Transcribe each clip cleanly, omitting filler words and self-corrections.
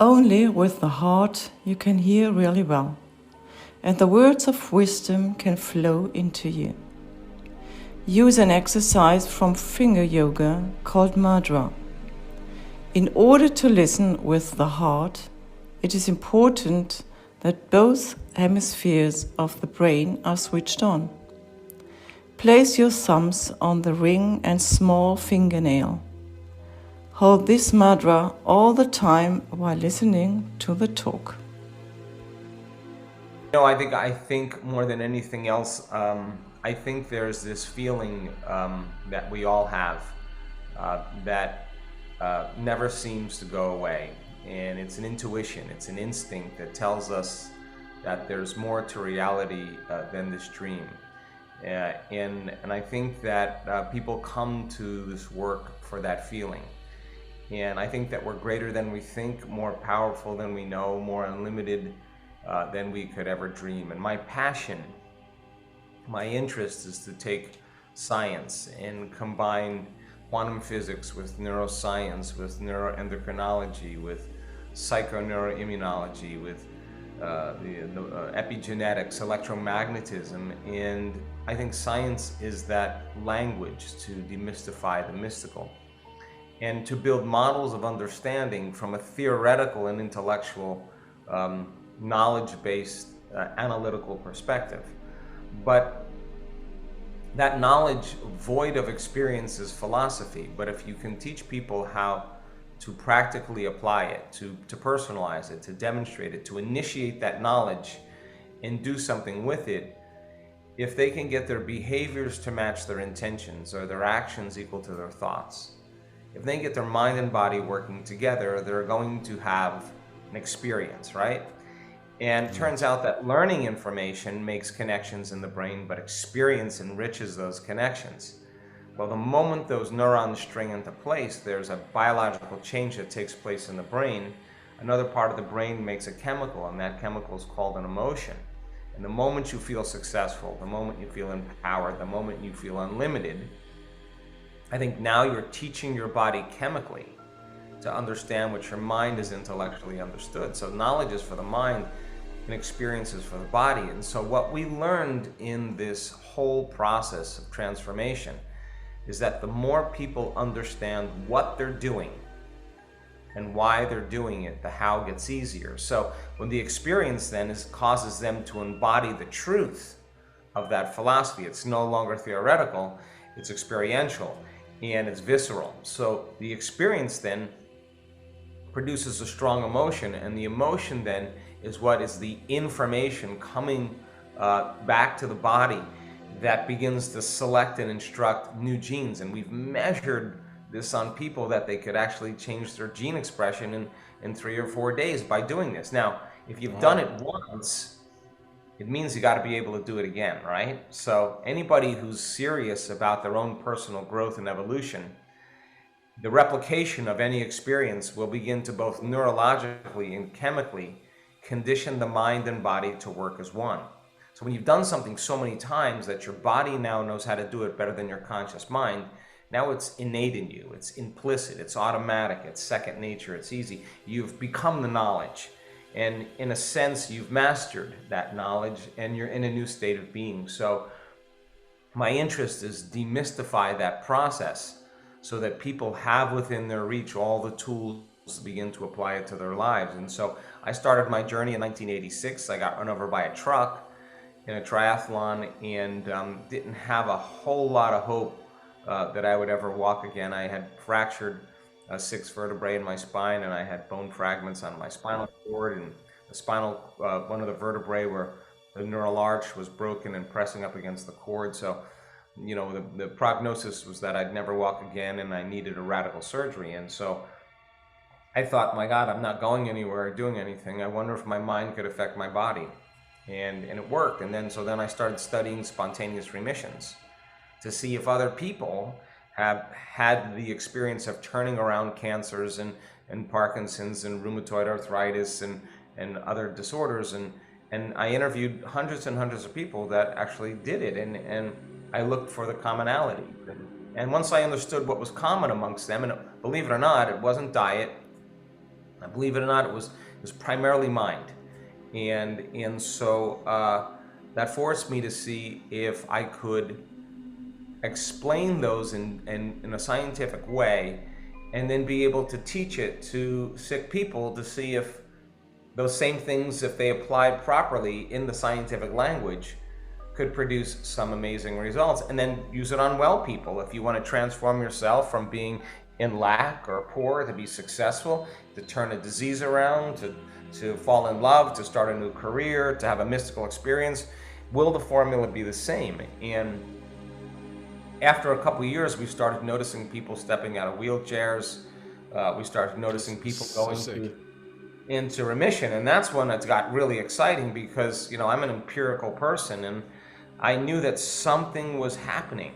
Only with the heart you can hear really well, and the words of wisdom can flow into you. Use an exercise from finger yoga called mudra. In order to listen with the heart, it is important that both hemispheres of the brain are switched on. Place your thumbs on the ring and small fingernail. Hold this mudra all the time while listening to the talk. I think more than anything else, I think there's this feeling that we all have that never seems to go away. And it's an intuition, it's an instinct that tells us that there's more to reality than this dream. And I think that people come to this work for that feeling. And I think that we're greater than we think, more powerful than we know, more unlimited than we could ever dream. And my passion, my interest is to take science and combine quantum physics with neuroscience, with neuroendocrinology, with psychoneuroimmunology, with epigenetics, electromagnetism. And I think science is that language to demystify the mystical and to build models of understanding from a theoretical and intellectual knowledge-based analytical perspective. But that knowledge void of experience is philosophy. But if you can teach people how to practically apply it, to personalize it, to demonstrate it, to initiate that knowledge and do something with it, if they can get their behaviors to match their intentions or their actions equal to their thoughts, if they get their mind and body working together, they're going to have an experience, right? And it turns out that learning information makes connections in the brain, but experience enriches those connections. Well, the moment those neurons string into place, there's a biological change that takes place in the brain. Another part of the brain makes a chemical, and that chemical is called an emotion. And the moment you feel successful, the moment you feel empowered, the moment you feel unlimited, I think now you're teaching your body chemically to understand what your mind is intellectually understood. So knowledge is for the mind and experiences for the body. And so what we learned in this whole process of transformation is that the more people understand what they're doing and why they're doing it, the how gets easier. So when the experience then causes them to embody the truth of that philosophy, it's no longer theoretical, it's experiential and it's visceral. So the experience then produces a strong emotion, and the emotion then is what is the information coming back to the body that begins to select and instruct new genes. And we've measured this on people that they could actually change their gene expression in 3 or 4 days by doing this. Now, if you've done it once, it means you got to be able to do it again, right? So anybody who's serious about their own personal growth and evolution, the replication of any experience will begin to both neurologically and chemically condition the mind and body to work as one. So when you've done something so many times that your body now knows how to do it better than your conscious mind, now it's innate in you, it's implicit, it's automatic, it's second nature, it's easy. You've become the knowledge. And in a sense, you've mastered that knowledge and you're in a new state of being. So my interest is demystify that process so that people have within their reach all the tools to begin to apply it to their lives. And so I started my journey in 1986. I got run over by a truck in a triathlon and didn't have a whole lot of hope that I would ever walk again. I had fractured 6 vertebrae in my spine, and I had bone fragments on my spinal cord, and the spinal, one of the vertebrae where the neural arch was broken and pressing up against the cord. So, you know, the prognosis was that I'd never walk again and I needed a radical surgery. And so I thought, my God, I'm not going anywhere or doing anything. I wonder if my mind could affect my body. And it worked. And then I started studying spontaneous remissions to see if other people have had the experience of turning around cancers and Parkinson's and rheumatoid arthritis and other disorders. And I interviewed hundreds and hundreds of people that actually did it. And I looked for the commonality. And once I understood what was common amongst them, and believe it or not, it wasn't diet, Believe it or not, it was primarily mind, and so that forced me to see if I could explain those in a scientific way, and then be able to teach it to sick people to see if those same things, if they applied properly in the scientific language, could produce some amazing results. And then use it on well people. If you want to transform yourself from being in lack or poor to be successful, to turn a disease around, to fall in love, to start a new career, to have a mystical experience, will the formula be the same? And after a couple of years, we started noticing people stepping out of wheelchairs. We started noticing people going into remission, and that's when it got really exciting, because I'm an empirical person, and I knew that something was happening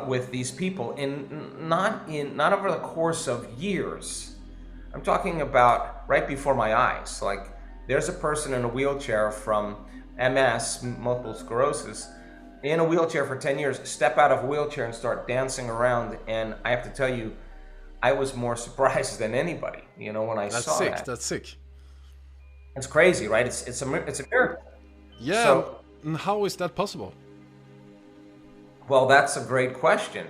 with these people, not over the course of years. I'm talking about right before my eyes. Like, there's a person in a wheelchair from MS, multiple sclerosis, in a wheelchair for 10 years, step out of a wheelchair and start dancing around, and I have to tell you, I was more surprised than anybody, when I saw that. That's sick. It's crazy, right? It's a miracle. Yeah. So, and how is that possible? Well, that's a great question,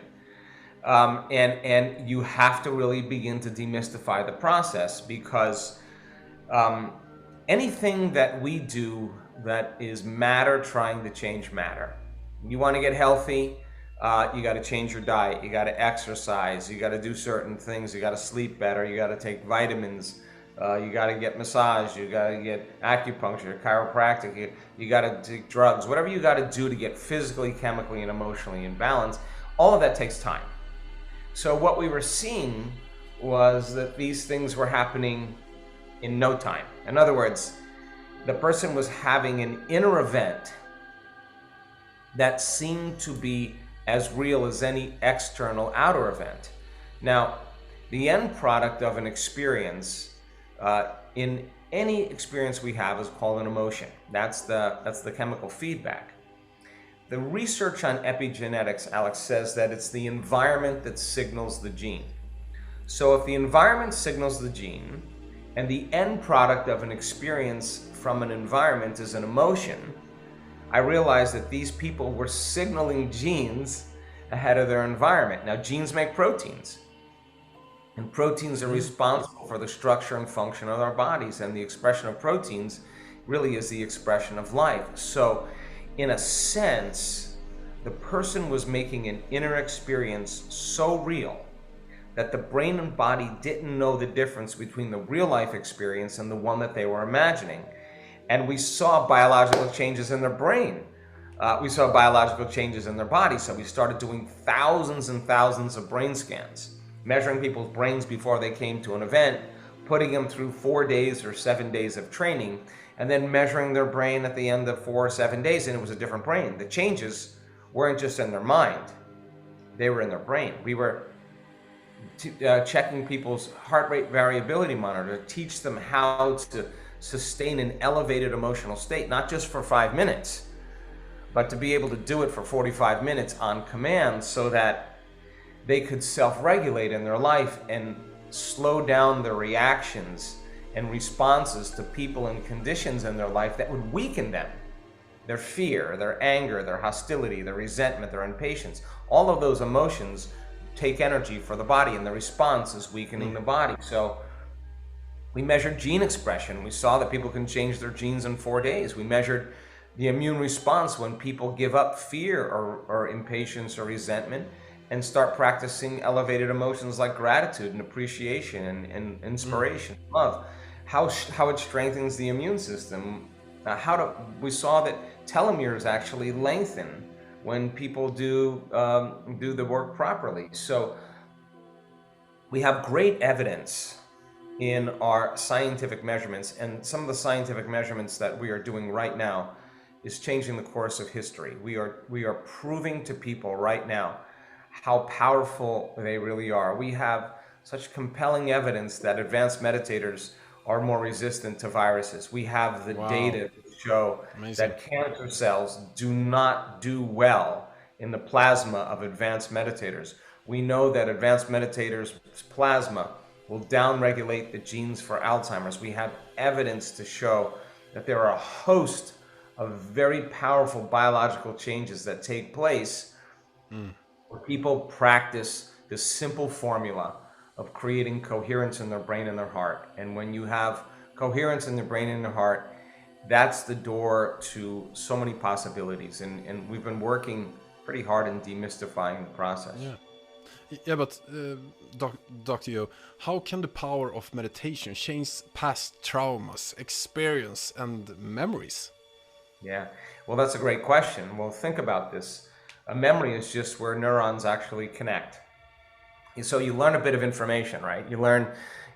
and you have to really begin to demystify the process, because anything that we do that is matter trying to change matter. You want to get healthy. You got to change your diet, you got to exercise, you got to do certain things, you got to sleep better, you got to take vitamins, you got to get massage, you got to get acupuncture, chiropractic, you got to take drugs, whatever you got to do to get physically, chemically, and emotionally in balance. All of that takes time. So what we were seeing was that these things were happening in no time. In other words, the person was having an inner event that seemed to be as real as any external outer event. Now, the end product of an experience, in any experience we have, is called an emotion. That's the chemical feedback. The research on epigenetics, Alex, says that it's the environment that signals the gene. So if the environment signals the gene, and the end product of an experience from an environment is an emotion, I realized that these people were signaling genes ahead of their environment. Now, genes make proteins, and proteins are responsible for the structure and function of our bodies, and the expression of proteins really is the expression of life. So, in a sense, the person was making an inner experience so real that the brain and body didn't know the difference between the real life experience and the one that they were imagining. And we saw biological changes in their brain. We saw biological changes in their body. So we started doing thousands and thousands of brain scans, measuring people's brains before they came to an event, putting them through 4 days or 7 days of training, and then measuring their brain at the end of 4 or 7 days, and it was a different brain. The changes weren't just in their mind, they were in their brain. We were checking people's heart rate variability monitor to teach them how to sustain an elevated emotional state, not just for 5 minutes, but to be able to do it for 45 minutes on command, so that they could self-regulate in their life and slow down their reactions and responses to people and conditions in their life that would weaken them. Their fear, their anger, their hostility, their resentment, their impatience, all of those emotions take energy for the body, and the response is weakening the body. So we measured gene expression. We saw that people can change their genes in 4 days. We measured the immune response when people give up fear or impatience or resentment and start practicing elevated emotions like gratitude and appreciation and inspiration, love. How it strengthens the immune system. We saw that telomeres actually lengthen when people do the work properly. So we have great evidence in our scientific measurements, and some of the scientific measurements that we are doing right now is changing the course of history. We are proving to people right now how powerful they really are. We have such compelling evidence that advanced meditators are more resistant to viruses. We have the data to show that cancer cells do not do well in the plasma of advanced meditators. We know that advanced meditators' plasma will downregulate the genes for Alzheimer's. We have evidence to show that there are a host of very powerful biological changes that take place where people practice this simple formula of creating coherence in their brain and their heart. And when you have coherence in the brain and the heart, that's the door to so many possibilities. And we've been working pretty hard in demystifying the process. Yeah, but Dr. Yo, how can the power of meditation change past traumas, experience, and memories? Yeah, well, that's a great question. Well, think about this. A memory is just where neurons actually connect. So you learn a bit of information, right? You learn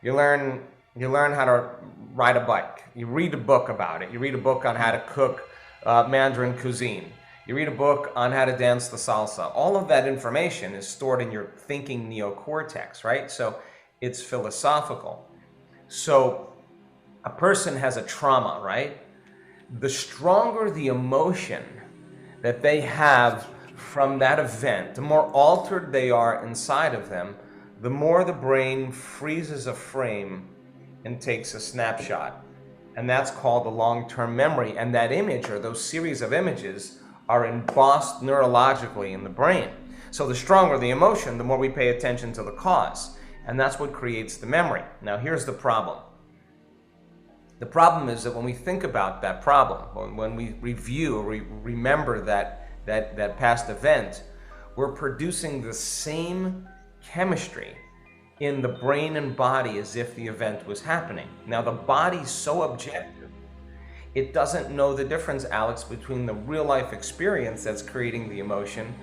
how to ride a bike. You read a book about it. You read a book on how to cook Mandarin cuisine. You read a book on how to dance the salsa. All of that information is stored in your thinking neocortex, right? So it's philosophical. So a person has a trauma, right? The stronger the emotion that they have from that event, the more altered they are inside of them, the more the brain freezes a frame and takes a snapshot. And that's called the long-term memory. And that image, or those series of images, are embossed neurologically in the brain. So the stronger the emotion, the more we pay attention to the cause. And that's what creates the memory. Now here's the problem. The problem is that when we think about that problem, when we review or remember that past event, we're producing the same chemistry in the brain and body as if the event was happening. Now the body's so objective, it doesn't know the difference, Alex, between the real life experience that's creating the emotion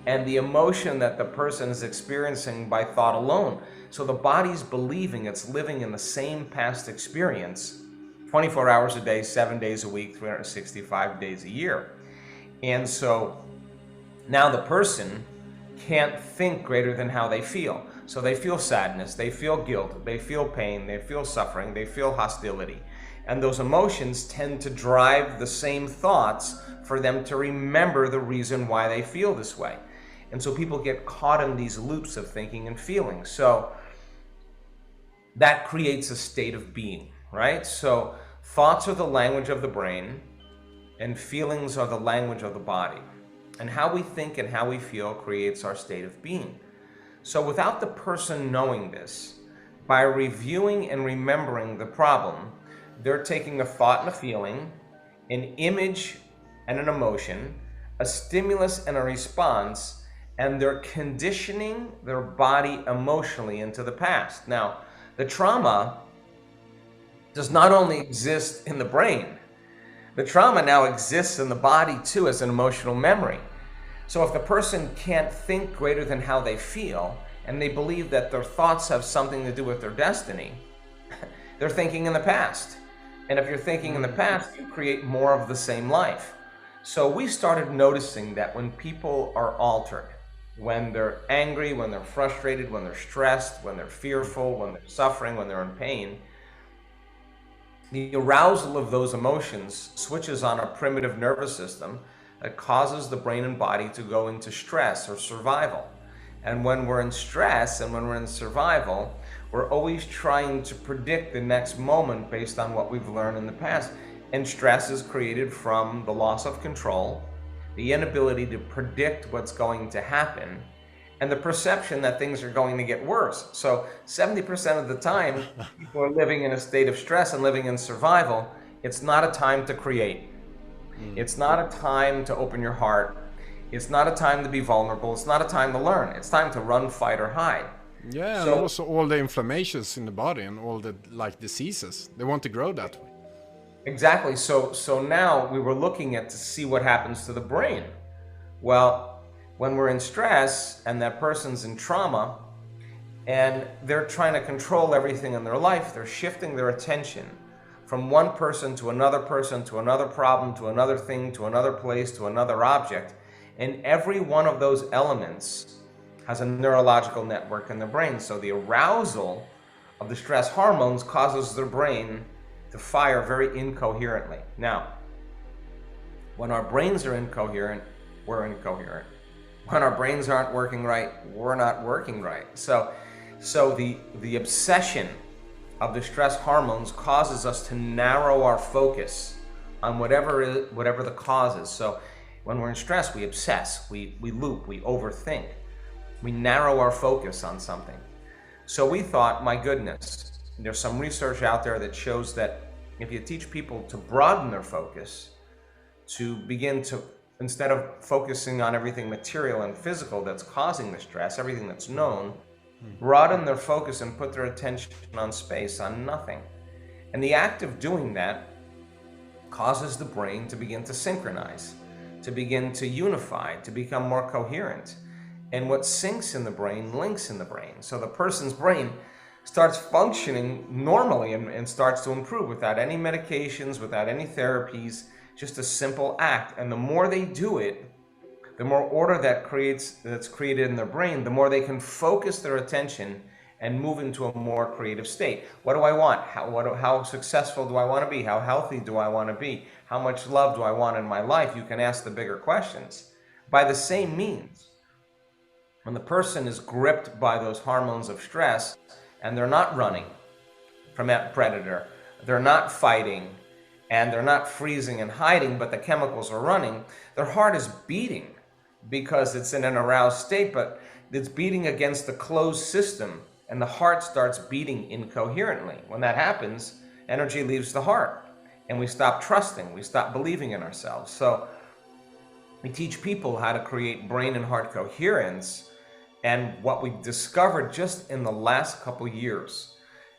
and the emotion that the person is experiencing by thought alone. So the body's believing it's living in the same past experience 24 hours a day, 7 days a week, 365 days a year. And so now the person can't think greater than how they feel. So they feel sadness, they feel guilt, they feel pain, they feel suffering, they feel hostility. And those emotions tend to drive the same thoughts for them to remember the reason why they feel this way. And so people get caught in these loops of thinking and feeling. So that creates a state of being, right? So thoughts are the language of the brain and feelings are the language of the body. And how we think and how we feel creates our state of being. So without the person knowing this, by reviewing and remembering the problem, they're taking a thought and a feeling, an image and an emotion, a stimulus and a response, and they're conditioning their body emotionally into the past. Now, the trauma does not only exist in the brain, the trauma now exists in the body too as an emotional memory. So if the person can't think greater than how they feel, and they believe that their thoughts have something to do with their destiny, they're thinking in the past. And if you're thinking in the past, you create more of the same life. So we started noticing that when people are altered, when they're angry, when they're frustrated, when they're stressed, when they're fearful, when they're suffering, when they're in pain, the arousal of those emotions switches on a primitive nervous system that causes the brain and body to go into stress or survival. And when we're in stress and when we're in survival, we're always trying to predict the next moment based on what we've learned in the past. And stress is created from the loss of control, the inability to predict what's going to happen, and the perception that things are going to get worse. So 70% of the time, people are living in a state of stress and living in survival. It's not a time to create. It's not a time to open your heart. It's not a time to be vulnerable. It's not a time to learn. It's time to run, fight, or hide. Yeah, so, and also all the inflammations in the body and all the diseases. They want to grow that way. Exactly. So now we were looking at to see what happens to the brain. Well, when we're in stress and that person's in trauma and they're trying to control everything in their life, they're shifting their attention from one person to another problem, to another thing, to another place, to another object. And every one of those elements has a neurological network in the brain. So the arousal of the stress hormones causes their brain to fire very incoherently. Now, when our brains are incoherent, we're incoherent. When our brains aren't working right, we're not working right. So So the obsession of the stress hormones causes us to narrow our focus on whatever the cause is. So when we're in stress, we obsess, we loop, we overthink, we narrow our focus on something. So we thought, my goodness, there's some research out there that shows that if you teach people to broaden their focus, to begin to, instead of focusing on everything material and physical that's causing the stress, everything that's known, broaden their focus and put their attention on space, on nothing. And the act of doing that causes the brain to begin to synchronize, to begin to unify, to become more coherent. And what syncs in the brain links in the brain. So the person's brain starts functioning normally and starts to improve without any medications, without any therapies, just a simple act. And the more they do it, the more order that's created in their brain, the more they can focus their attention and move into a more creative state. What do I want? How successful do I want to be? How healthy do I want to be? How much love do I want in my life? You can ask the bigger questions. By the same means, when the person is gripped by those hormones of stress and they're not running from that predator, they're not fighting, and they're not freezing and hiding, but the chemicals are running, their heart is beating because it's in an aroused state, but it's beating against the closed system, and the heart starts beating incoherently. When that happens, energy leaves the heart, and we stop trusting, we stop believing in ourselves. So we teach people how to create brain and heart coherence, and what we discovered just in the last couple years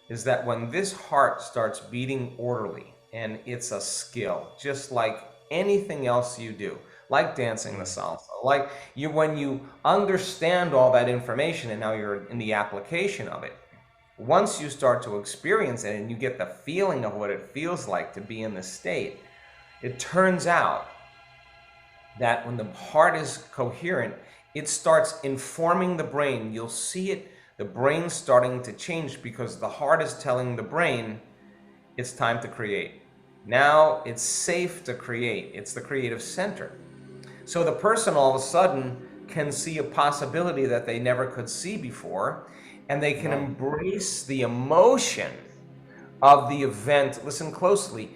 is that when this heart starts beating orderly, and it's a skill, just like anything else you do, like dancing the salsa, like when you understand all that information and now you're in the application of it, once you start to experience it and you get the feeling of what it feels like to be in this state, it turns out that when the heart is coherent, it starts informing the brain. You'll see it, the brain starting to change because the heart is telling the brain it's time to create. Now it's safe to create. It's the creative center. So the person all of a sudden can see a possibility that they never could see before, and they can embrace the emotion of the event, listen closely,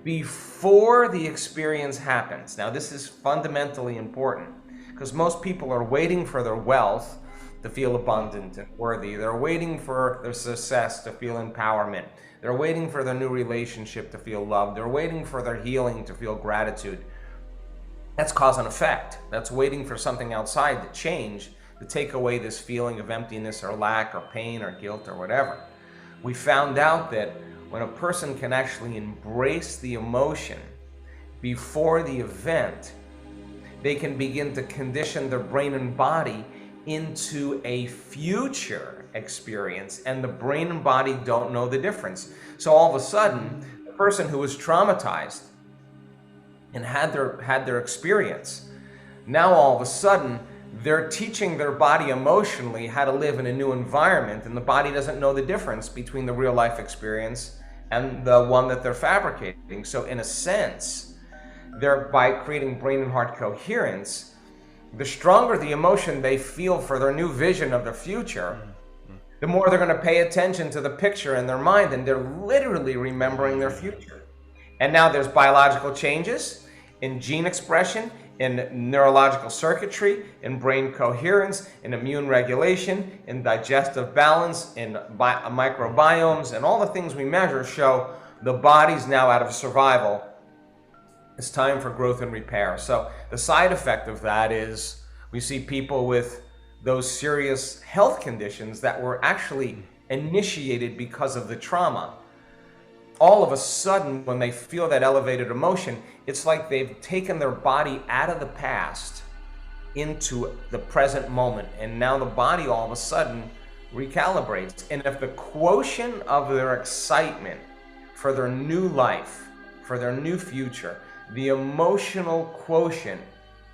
before the experience happens. Now this is fundamentally important because most people are waiting for their wealth to feel abundant and worthy. They're waiting for their success to feel empowerment. They're waiting for their new relationship to feel love. They're waiting for their healing to feel gratitude. That's cause and effect. That's waiting for something outside to change, to take away this feeling of emptiness or lack or pain or guilt or whatever. We found out that when a person can actually embrace the emotion before the event, they can begin to condition their brain and body into a future experience, and the brain and body don't know the difference. So all of a sudden, the person who was traumatized and had their experience, now all of a sudden they're teaching their body emotionally how to live in a new environment, and the body doesn't know the difference between the real life experience and the one that they're fabricating. So in a sense, by creating brain and heart coherence, the stronger the emotion they feel for their new vision of the future, the more they're going to pay attention to the picture in their mind, and they're literally remembering their future. And now there's biological changes in gene expression, in neurological circuitry, in brain coherence, in immune regulation, in digestive balance, in microbiomes, and all the things we measure show the body's now out of survival. It's time for growth and repair. So the side effect of that is we see people with those serious health conditions that were actually initiated because of the trauma. All of a sudden, when they feel that elevated emotion, it's like they've taken their body out of the past into the present moment. And now the body all of a sudden recalibrates. And if the quotient of their excitement for their new life, for their new future, the emotional quotient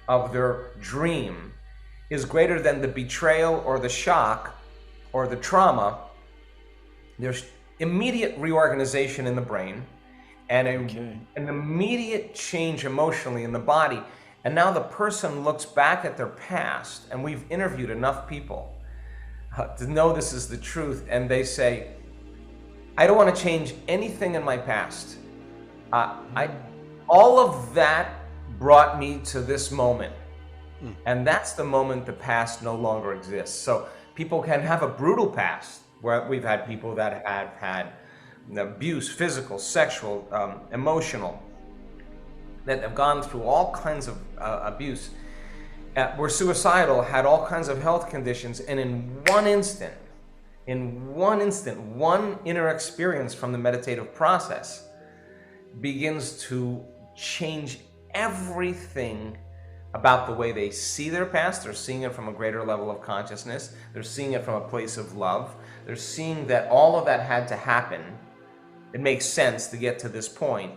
of their dream is greater than the betrayal or the shock or the trauma, there's immediate reorganization in the brain and an immediate change emotionally in the body. And now the person looks back at their past, and we've interviewed enough people to know this is the truth, and they say, I don't want to change anything in my past. All of that brought me to this moment. And that's the moment the past no longer exists. So people can have a brutal past, where we've had people that have had abuse, physical, sexual, emotional, that have gone through all kinds of abuse, were suicidal, had all kinds of health conditions, and in one instant, one inner experience from the meditative process begins to change everything about the way they see their past. They're seeing it from a greater level of consciousness. They're seeing it from a place of love. They're seeing that all of that had to happen. It makes sense to get to this point.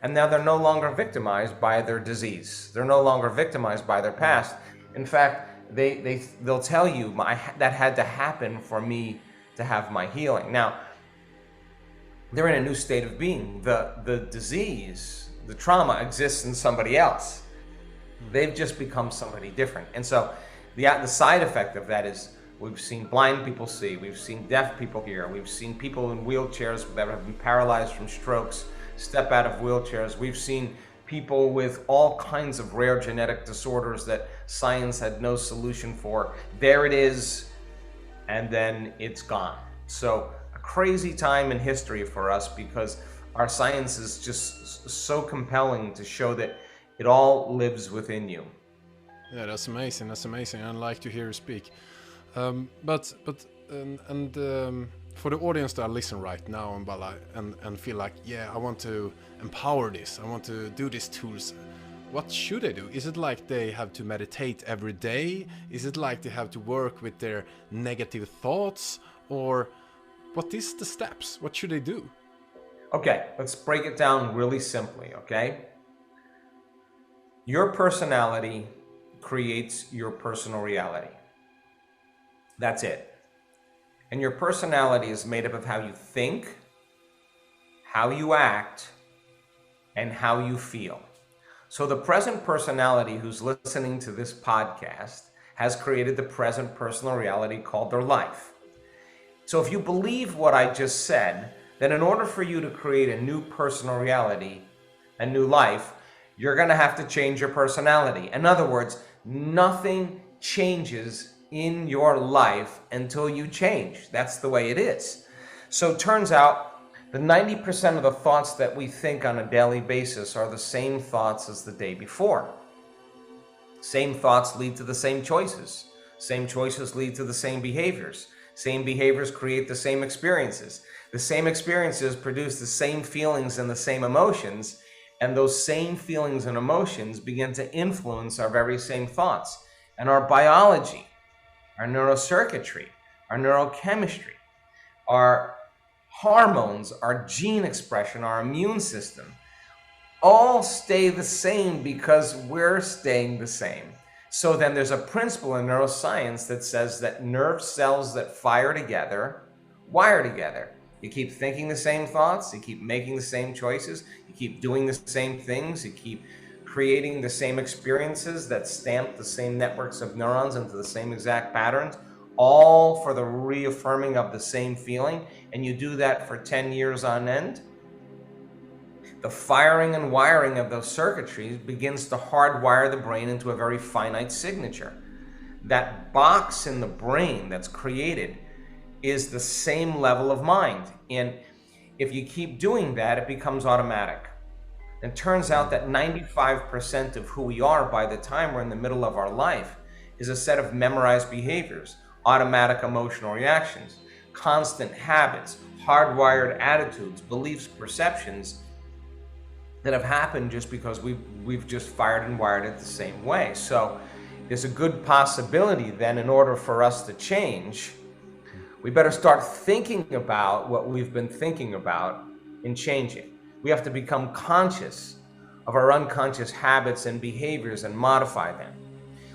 And now they're no longer victimized by their disease. They're no longer victimized by their past. In fact, they'll tell you, that had to happen for me to have my healing. Now, they're in a new state of being. The disease, the trauma exists in somebody else. They've just become somebody different. And so the side effect of that is, we've seen blind people see, we've seen deaf people hear, we've seen people in wheelchairs that have been paralyzed from strokes step out of wheelchairs. We've seen people with all kinds of rare genetic disorders that science had no solution for. There it is, and then it's gone. So a crazy time in history for us, because our science is just so compelling to show that it all lives within you. Yeah, that's amazing. That's amazing. I like to hear you speak. For the audience that listen right now and feel like, yeah, I want to empower this, I want to do these tools, what should they do? Is it like they have to meditate every day? Is it like they have to work with their negative thoughts? Or what is the steps? What should they do? Okay, let's break it down really simply, okay? Your personality creates your personal reality. That's it. And your personality is made up of how you think, how you act, and how you feel. So the present personality who's listening to this podcast has created the present personal reality called their life. So if you believe what I just said, then in order for you to create a new personal reality, a new life, you're going to have to change your personality. In other words, nothing changes in your life until you change. That's the way it is. So it turns out the 90% of the thoughts that we think on a daily basis are the same thoughts as the day before. Same thoughts lead to the same choices. Same choices lead to the same behaviors. Same behaviors create the same experiences. The same experiences produce the same feelings and the same emotions, and those same feelings and emotions begin to influence our very same thoughts. And our biology, our neurocircuitry, our neurochemistry, our hormones, our gene expression, our immune system, all stay the same because we're staying the same. So then there's a principle in neuroscience that says that nerve cells that fire together, wire together. You keep thinking the same thoughts, you keep making the same choices, you keep doing the same things, you keep creating the same experiences that stamp the same networks of neurons into the same exact patterns, all for the reaffirming of the same feeling, and you do that for 10 years on end. The firing and wiring of those circuitries begins to hardwire the brain into a very finite signature. That box in the brain that's created is the same level of mind. And if you keep doing that, it becomes automatic. And it turns out that 95% of who we are by the time we're in the middle of our life is a set of memorized behaviors, automatic emotional reactions, constant habits, hardwired attitudes, beliefs, perceptions that have happened just because we've just fired and wired it the same way. So there's a good possibility then, in order for us to change, we better start thinking about what we've been thinking about in changing. We have to become conscious of our unconscious habits and behaviors and modify them.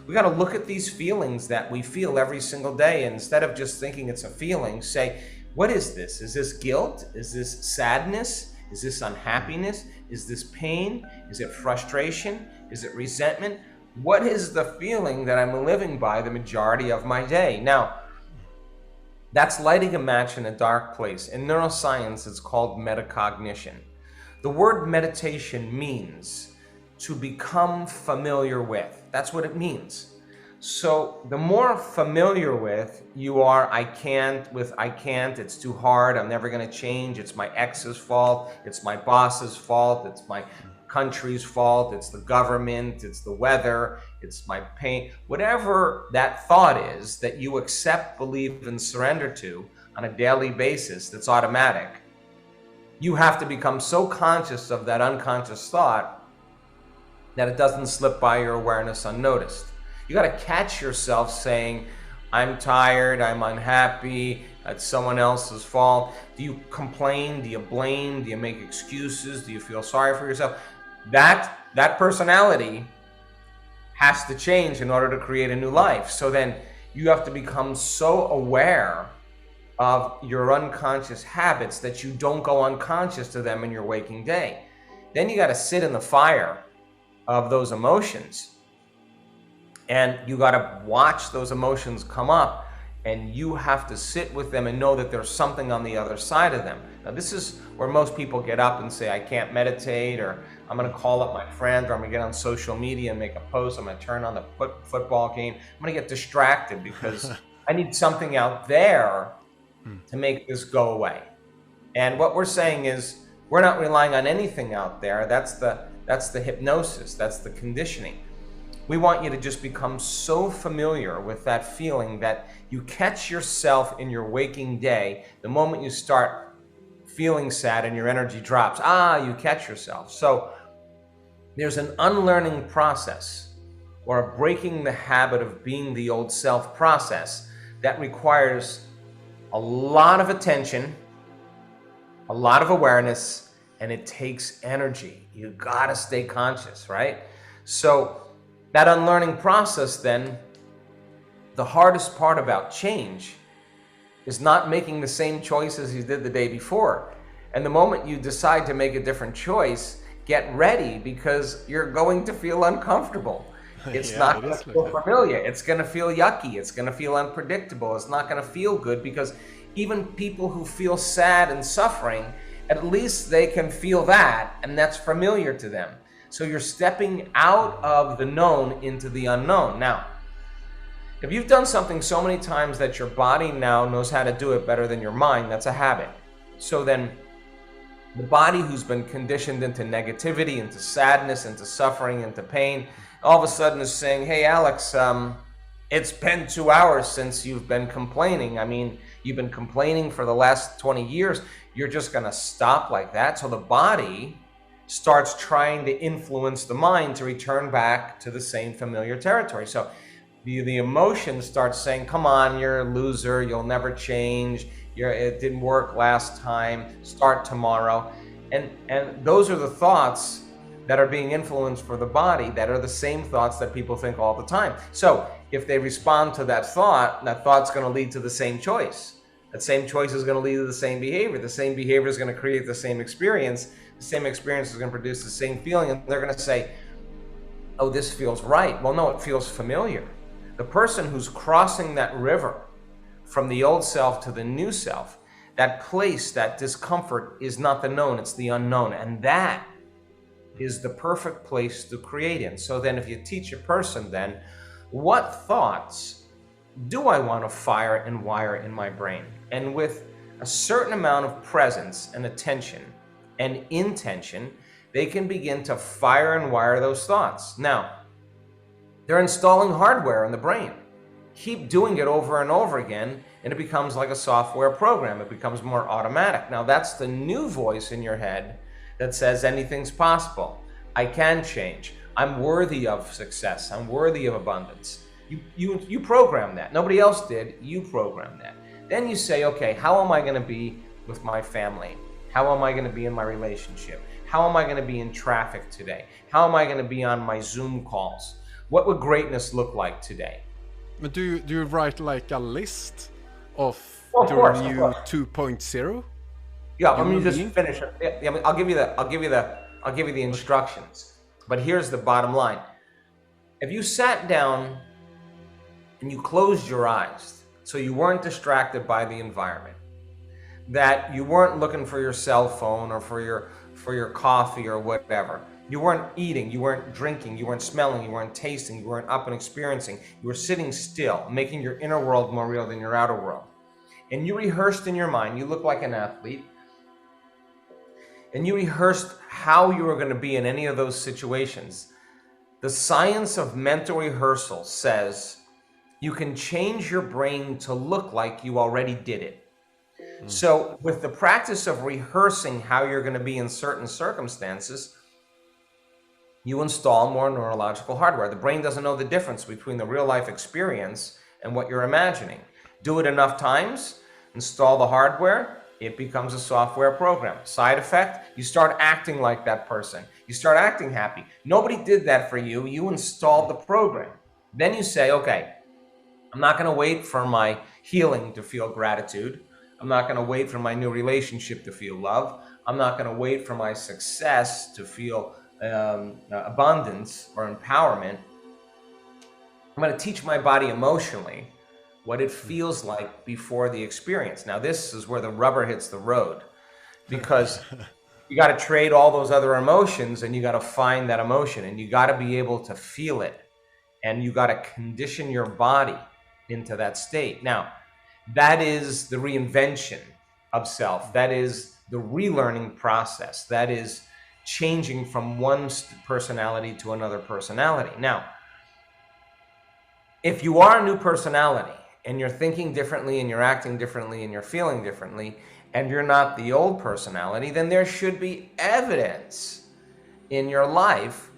We got to look at these feelings that we feel every single day, and instead of just thinking it's a feeling, say, what is this? Is this guilt? Is this sadness? Is this unhappiness? Is this pain? Is it frustration? Is it resentment? What is the feeling that I'm living by the majority of my day? Now, That's lighting a match in a dark place. In neuroscience, it's called metacognition. The word meditation means to become familiar with. That's what it means. So the more familiar with you are, I can't, it's too hard, I'm never going to change, it's my ex's fault, it's my boss's fault, it's my country's fault, it's the government, it's the weather, it's my pain, whatever that thought is that you accept, believe, and surrender to on a daily basis that's automatic, you have to become so conscious of that unconscious thought that it doesn't slip by your awareness unnoticed. You got to catch yourself saying, I'm tired, I'm unhappy, it's someone else's fault. Do you complain? Do you blame? Do you make excuses? Do you feel sorry for yourself? That personality has to change in order to create a new life. So then you have to become so aware of your unconscious habits that you don't go unconscious to them in your waking day. Then you got to sit in the fire of those emotions. And you got to watch those emotions come up, and you have to sit with them and know that there's something on the other side of them. Now, this is where most people get up and say, I can't meditate, or I'm going to call up my friend, or I'm going to get on social media and make a post. I'm going to turn on the football game. I'm going to get distracted because I need something out there to make this go away. And what we're saying is we're not relying on anything out there. That's the hypnosis. That's the conditioning. We want you to just become so familiar with that feeling that you catch yourself in your waking day. The moment you start feeling sad and your energy drops, you catch yourself. So there's an unlearning process, or a breaking the habit of being the old self process that requires a lot of attention, a lot of awareness, and it takes energy. You gotta stay conscious, right? So that unlearning process, then, the hardest part about change is not making the same choices you did the day before. And the moment you decide to make a different choice, get ready, because you're going to feel uncomfortable. It's not going to feel familiar. It's going to feel yucky. It's going to feel unpredictable. It's not going to feel good, because even people who feel sad and suffering, at least they can feel that, and that's familiar to them. So you're stepping out of the known into the unknown. Now, if you've done something so many times that your body now knows how to do it better than your mind, that's a habit. So then the body, who's been conditioned into negativity, into sadness, into suffering, into pain, all of a sudden is saying, hey, Alex, it's been 2 hours since you've been complaining. I mean, you've been complaining for the last 20 years. You're just going to stop like that? So the body starts trying to influence the mind to return back to the same familiar territory. So the emotion starts saying, come on, you're a loser, you'll never change, it didn't work last time, start tomorrow. And those are the thoughts that are being influenced for the body, that are the same thoughts that people think all the time. So if they respond to that thought's going to lead to the same choice. That same choice is going to lead to the same behavior. The same behavior is going to create the same experience. The same experience is going to produce the same feeling, and they're going to say, oh, this feels right. Well, no, it feels familiar. The person who's crossing that river from the old self to the new self, that place, that discomfort is not the known, it's the unknown. And that is the perfect place to create in. So then if you teach a person then, what thoughts do I want to fire and wire in my brain? And with a certain amount of presence and attention and intention, they can begin to fire and wire those thoughts. Now, they're installing hardware in the brain. Keep doing it over and over again, and it becomes like a software program. It becomes more automatic. Now, that's the new voice in your head that says anything's possible. I can change. I'm worthy of success. I'm worthy of abundance. You program that. Nobody else did. You program that. Then you say, okay, how am I going to be with my family? How am I going to be in my relationship? How am I going to be in traffic today? How am I going to be on my Zoom calls? What would greatness look like today? But do you write like a list of the new 2.0? Yeah, let me just finish. Yeah, I'll give you the instructions. But here's the bottom line. If you sat down and you closed your eyes so you weren't distracted by the environment, that you weren't looking for your cell phone or for your coffee or whatever. You weren't eating, you weren't drinking, you weren't smelling, you weren't tasting, you weren't up and experiencing. You were sitting still, making your inner world more real than your outer world. And you rehearsed in your mind, you look like an athlete, and you rehearsed how you were going to be in any of those situations. The science of mental rehearsal says you can change your brain to look like you already did it. So with the practice of rehearsing how you're going to be in certain circumstances, you install more neurological hardware. The brain doesn't know the difference between the real life experience and what you're imagining. Do it enough times, install the hardware, it becomes a software program. Side effect, you start acting like that person. You start acting happy. Nobody did that for you. You installed the program. Then you say, okay, I'm not going to wait for my healing to feel gratitude. I'm not going to wait for my new relationship to feel love. I'm not going to wait for my success to feel abundance or empowerment. I'm going to teach my body emotionally what it feels like before the experience. Now, this is where the rubber hits the road, because you got to trade all those other emotions and you got to find that emotion and you got to be able to feel it and you got to condition your body into that state. Now, that is the reinvention of self. That is the relearning process. That is changing from one personality to another personality. Now, if you are a new personality and you're thinking differently and you're acting differently and you're feeling differently and you're not the old personality, then there should be evidence in your life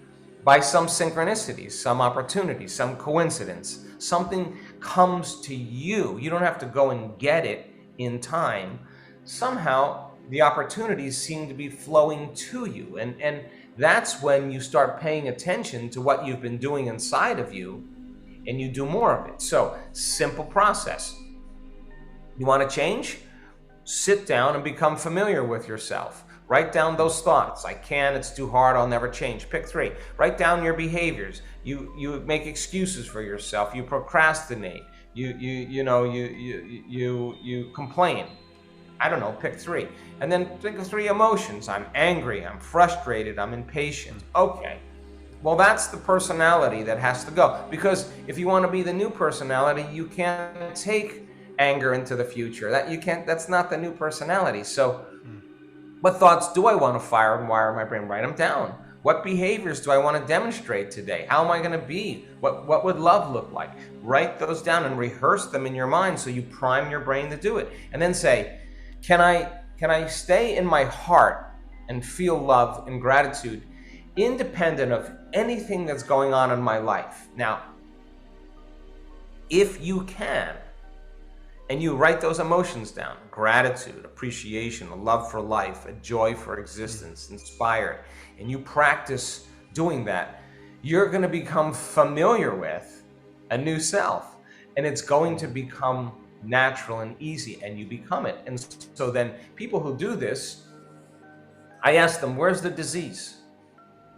by some synchronicities, some opportunities, some coincidence. Something comes to you. You don't have to go and get it in time. Somehow the opportunities seem to be flowing to you. And that's when you start paying attention to what you've been doing inside of you and you do more of it. So, simple process. You want to change? Sit down and become familiar with yourself. Write down those thoughts. I can't, it's too hard, I'll never change. Pick 3. Write down your behaviors. You make excuses for yourself. You procrastinate. You complain. I don't know, pick 3. And then think of 3 emotions. I'm angry, I'm frustrated, I'm impatient. Okay. Well, that's the personality that has to go. Because if you want to be the new personality, you can't take anger into the future. That's not the new personality. So what thoughts do I want to fire and wire my brain? Write them down. What behaviors do I want to demonstrate today? How am I going to be? What would love look like? Write those down and rehearse them in your mind so you prime your brain to do it. And then say, can I stay in my heart and feel love and gratitude independent of anything that's going on in my life? Now, if you can, and you write those emotions down, gratitude, appreciation, a love for life, a joy for existence, inspired, and you practice doing that, you're going to become familiar with a new self, and it's going to become natural and easy, and you become it. And so then people who do this, I ask them, where's the disease?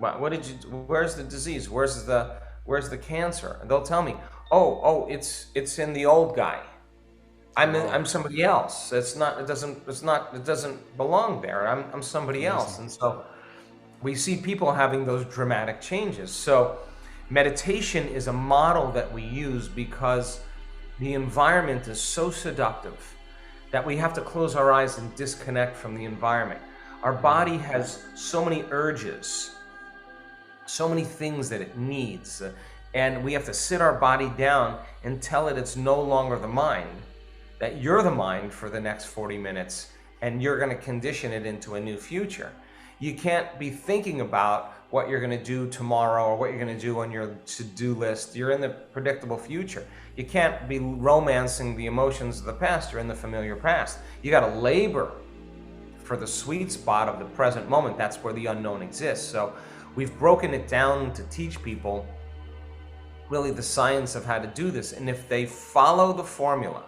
Where's the disease? Where's the cancer? And they'll tell me, oh, it's in the old guy. I'm somebody else. It doesn't belong there. I'm somebody else. And so we see people having those dramatic changes. So meditation is a model that we use because the environment is so seductive that we have to close our eyes and disconnect from the environment. Our body has so many urges, so many things that it needs, and we have to sit our body down and tell it it's no longer the mind, that you're the mind for the next 40 minutes and you're going to condition it into a new future. You can't be thinking about what you're going to do tomorrow or what you're going to do on your to-do list. You're in the predictable future. You can't be romancing the emotions of the past. You're in the familiar past. You got to labor for the sweet spot of the present moment. That's where the unknown exists. So we've broken it down to teach people really the science of how to do this. And if they follow the formula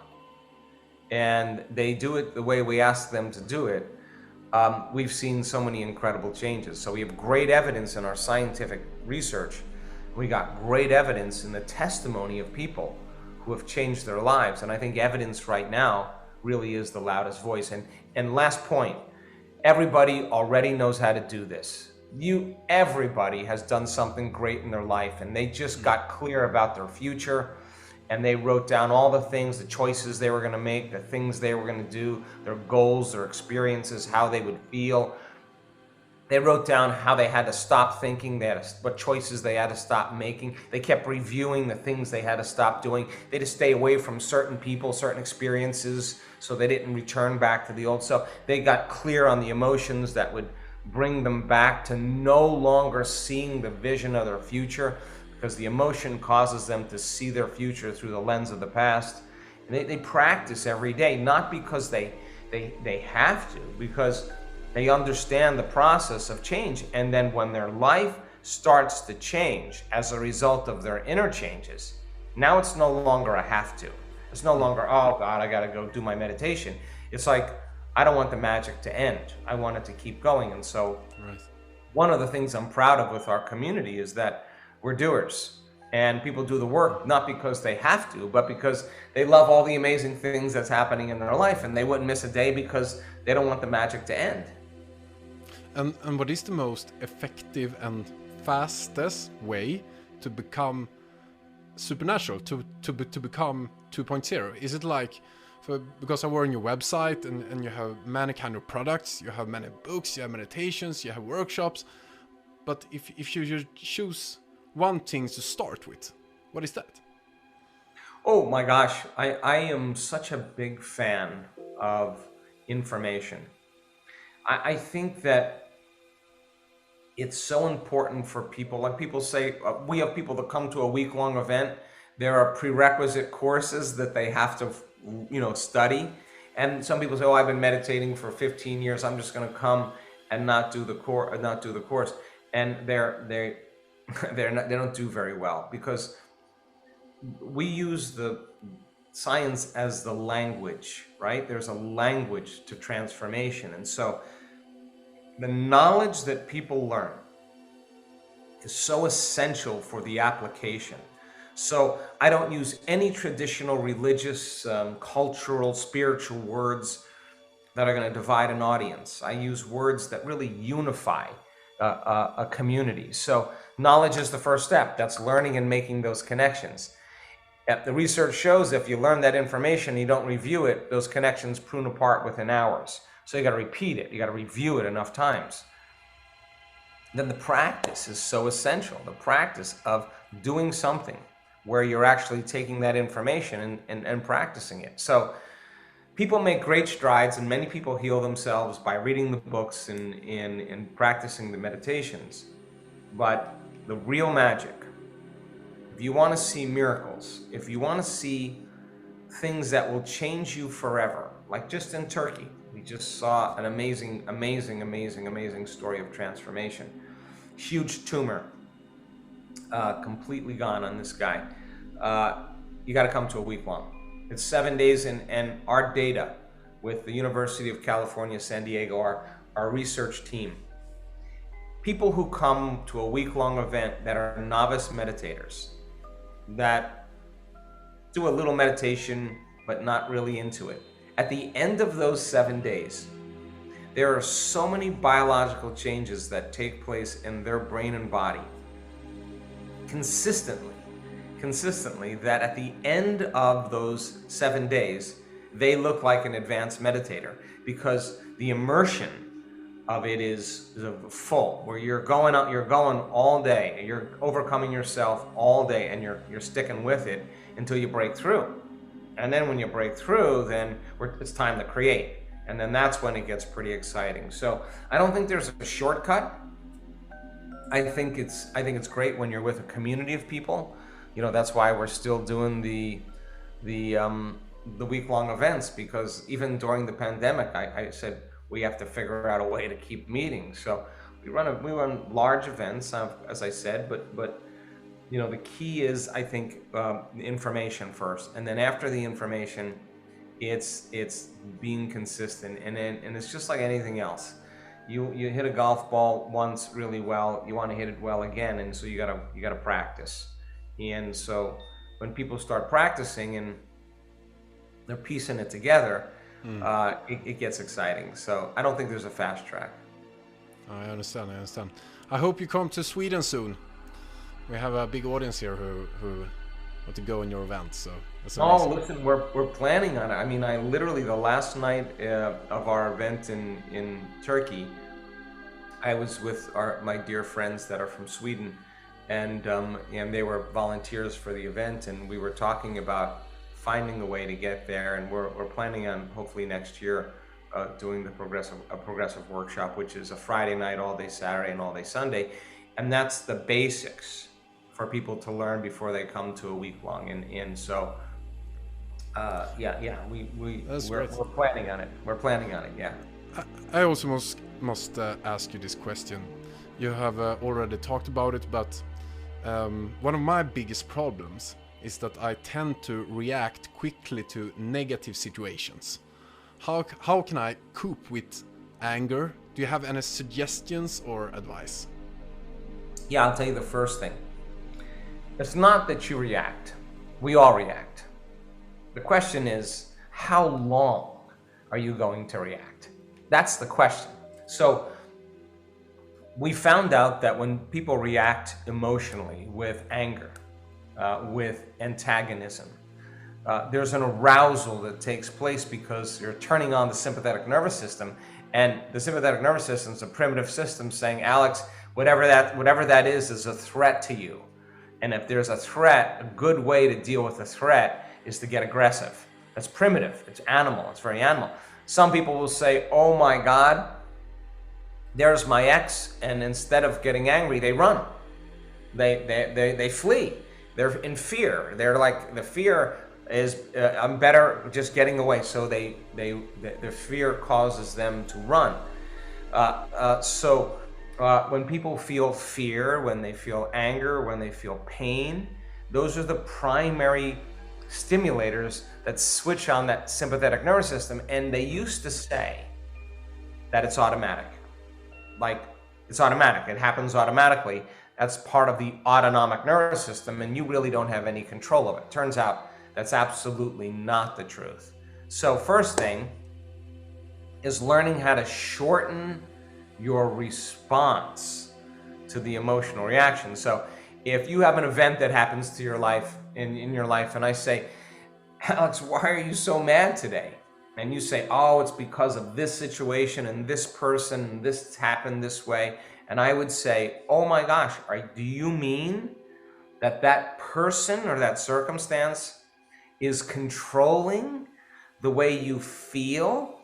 and they do it the way we ask them to do it, we've seen so many incredible changes. So we have great evidence in our scientific research. We got great evidence in the testimony of people who have changed their lives. And I think evidence right now really is the loudest voice. And last point, everybody already knows how to do this. Everybody has done something great in their life, and they just got clear about their future, and they wrote down all the things, the choices they were going to make, the things they were going to do, their goals, their experiences, how they would feel. They wrote down how they had to stop thinking, what choices they had to stop making. They kept reviewing the things they had to stop doing. They had to stay away from certain people, certain experiences, so they didn't return back to the old self. They got clear on the emotions that would bring them back to no longer seeing the vision of their future, because the emotion causes them to see their future through the lens of the past. And they practice every day, not because they have to, because they understand the process of change. And then when their life starts to change as a result of their inner changes, now it's no longer a have to. It's no longer, oh God, I gotta go do my meditation. It's like, I don't want the magic to end. I want it to keep going. And so one of the things I'm proud of with our community is that we're doers, and people do the work not because they have to, but because they love all the amazing things that's happening in their life, and they wouldn't miss a day because they don't want the magic to end. And what is the most effective and fastest way to become supernatural, to become 2.0? Is it like, because I were on your website and you have many kind of products, you have many books, you have meditations, you have workshops, but if you should choose one thing to start with, what is that? Oh my gosh, I am such a big fan of information. I think that it's so important for people. Like people say, we have people that come to a week-long event. There are prerequisite courses that they have to, study. And some people say, oh, I've been meditating for 15 years. I'm just going to come and not do the course. And they don't do very well, because we use the science as the language, right? There's a language to transformation. And so the knowledge that people learn is so essential for the application. So I don't use any traditional religious, cultural, spiritual words that are going to divide an audience. I use words that really unify a community. So knowledge is the first step. That's learning and making those connections. The research shows if you learn that information, you don't review it, those connections prune apart within hours. So you got to repeat it. You got to review it enough times. Then the practice is so essential. The practice of doing something where you're actually taking that information and practicing it. So people make great strides, and many people heal themselves by reading the books and practicing the meditations. But the real magic, if you want to see miracles, if you want to see things that will change you forever, like just in Turkey, we just saw an amazing story of transformation. Huge tumor, completely gone on this guy. You got to come to a week long. It's 7 days, and our data with the University of California, San Diego, our research team, people who come to a week-long event that are novice meditators, that do a little meditation but not really into it, at the end of those 7 days, there are so many biological changes that take place in their brain and body consistently, that at the end of those 7 days, they look like an advanced meditator, because the immersion of it is full, where you're going all day, you're overcoming yourself all day, and you're sticking with it until you break through. And then when you break through, then it's time to create. And then that's when it gets pretty exciting. So I don't think there's a shortcut. I think it's great when you're with a community of people. That's why we're still doing the week-long events, because even during the pandemic, I said we have to figure out a way to keep meeting. So we run large events, as I said, but the key is, I think, the information first, and then after the information, it's being consistent, and it's just like anything else. You hit a golf ball once really well, you want to hit it well again, and so you gotta practice. And so when people start practicing and they're piecing it together, it gets exciting. So I don't think there's a fast track. I understand. I hope you come to Sweden soon. We have a big audience here who want to go in your event, so that's amazing. Oh, listen, we're planning on it. I mean, I literally, the last night of our event in Turkey, I was with my dear friends that are from Sweden, and they were volunteers for the event, and we were talking about finding a way to get there, and we're planning on hopefully next year doing a progressive workshop, which is a Friday night, all day Saturday, and all day Sunday, and that's the basics for people to learn before they come to a week long, and so we're planning on it. We're planning on it. Yeah. I also must ask you this question. You have already talked about it, but one of my biggest problems is that I tend to react quickly to negative situations. How can I cope with anger? Do you have any suggestions or advice? Yeah, I'll tell you the first thing. It's not that you react. We all react. The question is, how long are you going to react? That's the question. So we found out that when people react emotionally with anger, with antagonism, there's an arousal that takes place because you're turning on the sympathetic nervous system, and the sympathetic nervous system is a primitive system saying, Alex, whatever that is a threat to you. And if there's a threat, a good way to deal with a threat is to get aggressive. That's primitive. It's animal. It's very animal. Some people will say, oh my God, there's my ex, and instead of getting angry, they run. They flee. They're in fear. They're like, the fear is, I'm better just getting away. So the fear causes them to run. When people feel fear, when they feel anger, when they feel pain, those are the primary stimulators that switch on that sympathetic nervous system. And they used to say that it's automatic. Like, it's automatic. It happens automatically. That's part of the autonomic nervous system, and you really don't have any control of it. Turns out that's absolutely not the truth. So first thing is learning how to shorten your response to the emotional reaction. So if you have an event that happens to your life, in your life, and I say, Alex, why are you so mad today? And you say, oh, it's because of this situation and this person, and this happened this way. And I would say, oh my gosh, do you mean that person or that circumstance is controlling the way you feel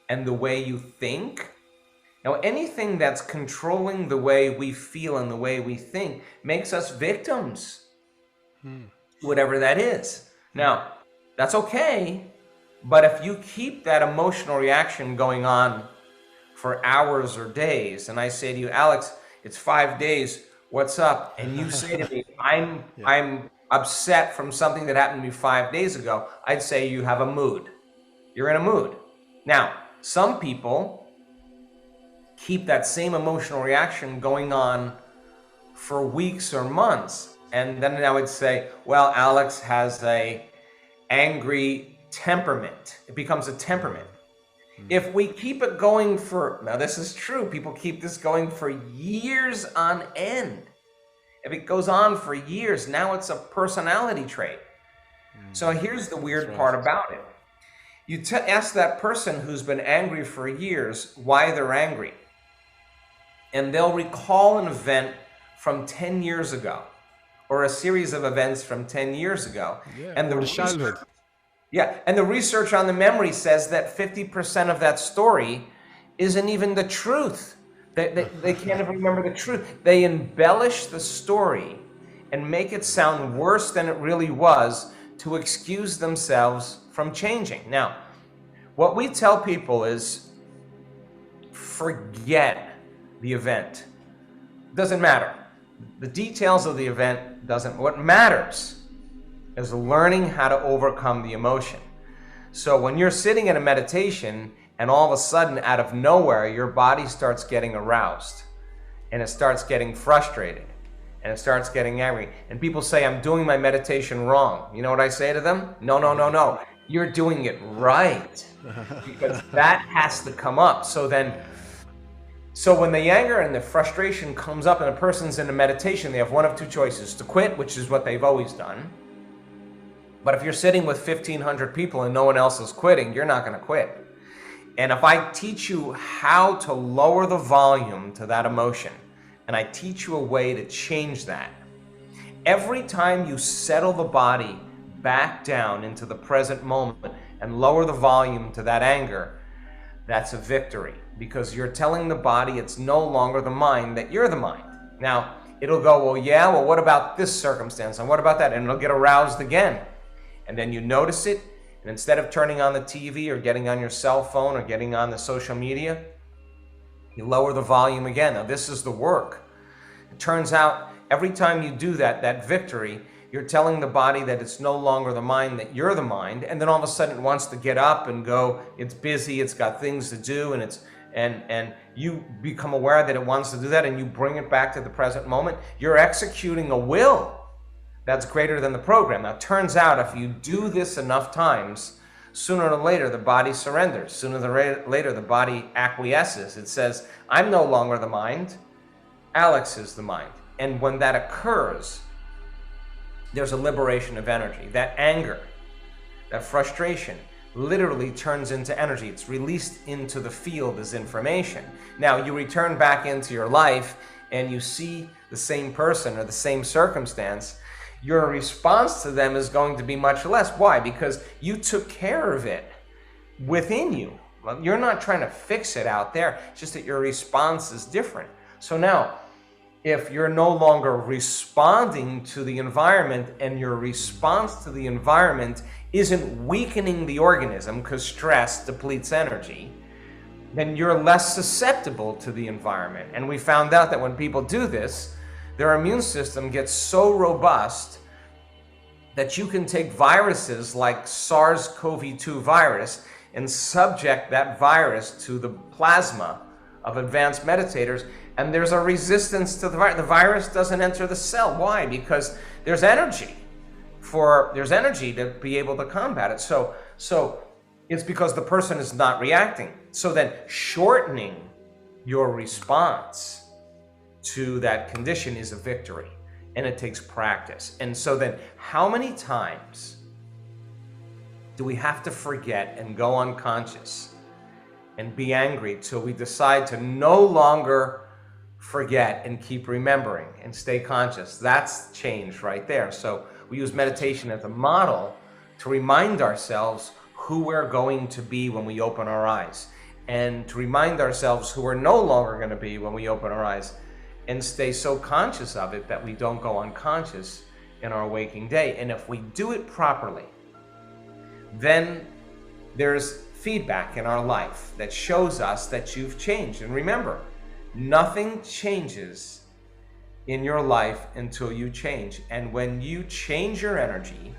and the way you think? Now, anything that's controlling the way we feel and the way we think makes us victims, whatever that is. Now, that's okay, but if you keep that emotional reaction going on for hours or days, and I say to you, Alex, it's 5 days, what's up? And you say to me, I'm upset from something that happened to me 5 days ago, I'd say you have a mood. You're in a mood. Now, some people keep that same emotional reaction going on for weeks or months. And then I would say, well, Alex has a angry temperament. It becomes a temperament. If we keep it going now this is true, people keep this going for years on end. If it goes on for years, now it's a personality trait. So here's the weird part about it. You ask that person who's been angry for years why they're angry. And they'll recall an event from 10 years ago, or a series of events from 10 years ago. Yeah, and the childhood. And the research on the memory says that 50% of that story isn't even the truth. They can't even remember the truth. They embellish the story and make it sound worse than it really was to excuse themselves from changing. Now, what we tell people is forget the event. Doesn't matter. The details of the event doesn't. What matters is learning how to overcome the emotion. So when you're sitting in a meditation and all of a sudden out of nowhere your body starts getting aroused and it starts getting frustrated and it starts getting angry. And people say, I'm doing my meditation wrong. You know what I say to them? No, no, no, no. You're doing it right. Because that has to come up. So when the anger and the frustration comes up and a person's in a meditation, they have one of two choices: to quit, which is what they've always done. But if you're sitting with 1,500 people and no one else is quitting, you're not going to quit. And if I teach you how to lower the volume to that emotion, and I teach you a way to change that, every time you settle the body back down into the present moment and lower the volume to that anger, that's a victory, because you're telling the body it's no longer the mind, that you're the mind. Now, it'll go, well, yeah, well, what about this circumstance? And what about that? And it'll get aroused again. And then you notice it, and instead of turning on the TV or getting on your cell phone or getting on the social media, you lower the volume again. Now, this is the work. It turns out every time you do that, that victory, you're telling the body that it's no longer the mind, that you're the mind, and then all of a sudden it wants to get up and go. It's busy, it's got things to do, and you become aware that it wants to do that, and you bring it back to the present moment. You're executing a will that's greater than the program. Now, it turns out if you do this enough times, sooner or later the body surrenders. Sooner or later the body acquiesces. It says, I'm no longer the mind, Alex is the mind. And when that occurs, there's a liberation of energy. That anger, that frustration, literally turns into energy. It's released into the field as information. Now, you return back into your life and you see the same person or the same circumstance, your response to them is going to be much less. Why? Because you took care of it within you. You're not trying to fix it out there. It's just that your response is different. So now, if you're no longer responding to the environment and your response to the environment isn't weakening the organism, because stress depletes energy, then you're less susceptible to the environment. And we found out that when people do this, their immune system gets so robust that you can take viruses like SARS-CoV-2 virus and subject that virus to the plasma of advanced meditators, and there's a resistance to the virus. The virus doesn't enter the cell. Why? Because there's energy to be able to combat it. So it's because the person is not reacting. So then shortening your response to that condition is a victory, and it takes practice. And so then how many times do we have to forget and go unconscious and be angry till we decide to no longer forget and keep remembering and stay conscious? That's change right there. So we use meditation as a model to remind ourselves who we're going to be when we open our eyes, and to remind ourselves who we're no longer going to be when we open our eyes, and stay so conscious of it that we don't go unconscious in our waking day. And if we do it properly, then there's feedback in our life that shows us that you've changed. And remember, nothing changes in your life until you change. And when you change your energy,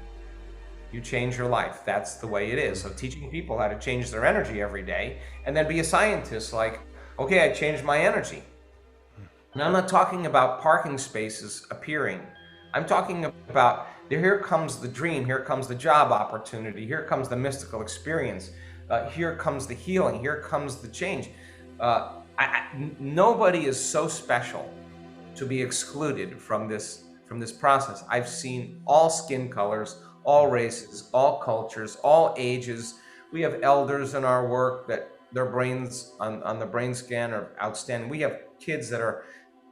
you change your life. That's the way it is. So teaching people how to change their energy every day, and then be a scientist, like, okay, I changed my energy. And I'm not talking about parking spaces appearing. I'm talking about, here comes the dream, here comes the job opportunity, here comes the mystical experience, here comes the healing, here comes the change. Nobody is so special to be excluded from this process. I've seen all skin colors, all races, all cultures, all ages. We have elders in our work that their brains on the brain scan are outstanding. We have kids that are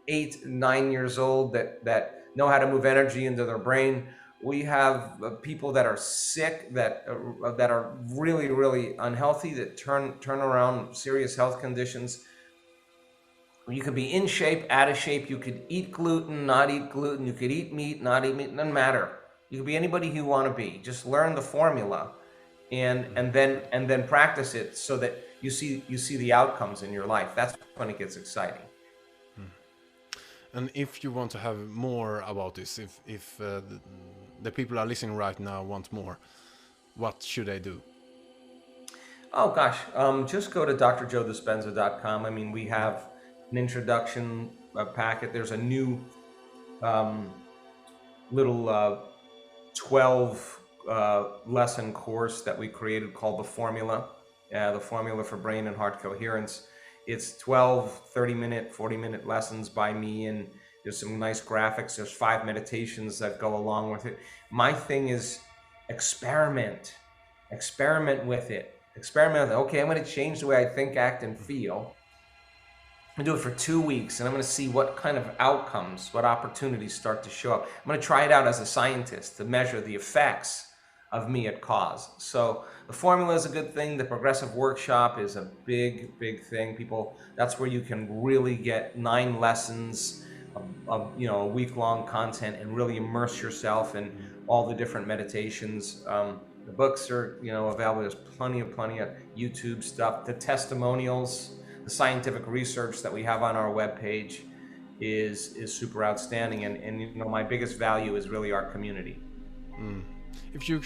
8, 9 years old that know how to move energy into their brain. We have people that are sick, that are really, really unhealthy, that turn around serious health conditions. You could be in shape, out of shape. You could eat gluten, not eat gluten. You could eat meat, not eat meat. It doesn't matter. You could be anybody you want to be. Just learn the formula, and then practice it so that you see the outcomes in your life. That's when it gets exciting. And if you want to have more about this, if the people are listening right now want more, what should they do? Oh gosh, just go to drjoedispenza.com. I mean, we have an introduction packet. There's a new little 12 lesson course that we created called the formula for brain and heart coherence. It's 12 30-minute 40-minute lessons by me, and there's some nice graphics. There's 5 meditations that go along with it. My thing is experiment with it. Okay, I'm going to change the way I think, act, and feel. I'm going to do it for 2 weeks, and I'm going to see what kind of outcomes, what opportunities start to show up. I'm going to try it out as a scientist to measure the effects of me at cause. So the formula is a good thing. The progressive workshop is a big thing. People, that's where you can really get 9 lessons of a week-long content and really immerse yourself in all the different meditations. The books are available. There's plenty of YouTube stuff. The testimonials, the scientific research that we have on our webpage is super outstanding, and my biggest value is really our community. If you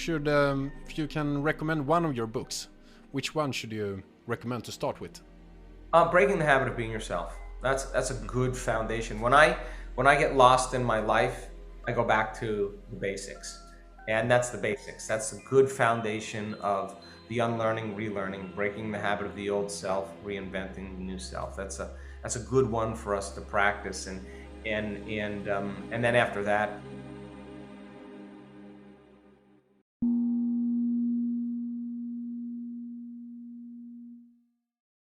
can recommend one of your books, which one should you recommend to start with? Breaking the Habit of Being Yourself. That's a good foundation. When I get lost in my life, I go back to the basics, and that's the basics. That's a good foundation of the unlearning, relearning, breaking the habit of the old self, reinventing the new self. That's a good one for us to practice, and then after that.